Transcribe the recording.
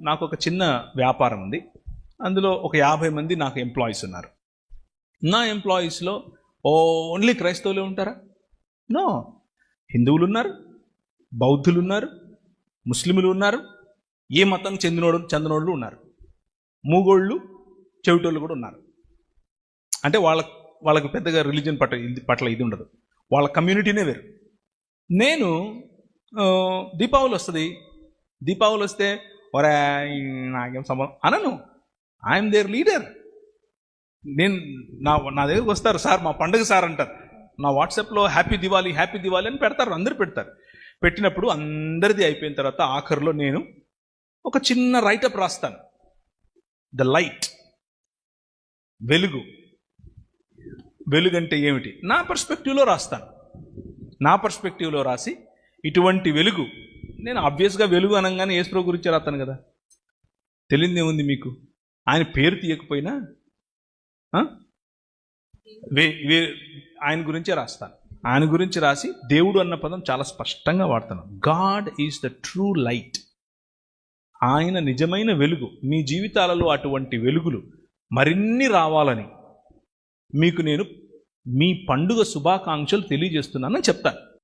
నాకు ఒక చిన్న వ్యాపారం ఉంది. అందులో ఒక 50 మంది నాకు ఎంప్లాయీస్ ఉన్నారు. నా ఎంప్లాయీస్లో ఓన్లీ క్రైస్తవులే ఉంటారా? నో, హిందువులు ఉన్నారు, బౌద్ధులు ఉన్నారు, ముస్లింలు ఉన్నారు, ఏ మతం చెందినోళ్ళు ఉన్నారు, మూగోళ్ళు, చెవిటోళ్ళు కూడా ఉన్నారు. అంటే వాళ్ళకు పెద్దగా రిలీజన్ పట్ల ఇది ఉండదు, వాళ్ళ కమ్యూనిటీనే వేరు. నేను దీపావళి వస్తుంది, దీపావళి వస్తే ఒరే నాకేం సంబంధం అనను. I'm their leader. నా దగ్గరకు వస్తారు, సార్ మా పండుగ సార్ అంటారు. నా వాట్సాప్లో హ్యాపీ దివాళీ అని పెడతారు, అందరూ పెడతారు. పెట్టినప్పుడు అందరిది అయిపోయిన తర్వాత ఆఖరిలో నేను ఒక చిన్న రైటప్ రాస్తాను. ద లైట్, వెలుగు అంటే ఏమిటి నా పర్స్పెక్టివ్లో రాస్తాను. నా పర్స్పెక్టివ్లో రాసి ఇటువంటి వెలుగు, నేను ఆబ్వియస్గా వెలుగు అనగానే యేసుప్రభు గురించి రాస్తాను కదా, తెలియదే ఉంది మీకు. ఆయన పేరు తీయకపోయినా ఆయన గురించే రాస్తాను. ఆయన గురించి రాసి దేవుడు అన్న పదం చాలా స్పష్టంగా వాడతాను. God is the true light. ఆయన నిజమైన వెలుగు. మీ జీవితాలలో అటువంటి వెలుగులు మరిన్ని రావాలని మీకు నేను మీ పండుగ శుభాకాంక్షలు తెలియజేస్తున్నానని చెప్తాను.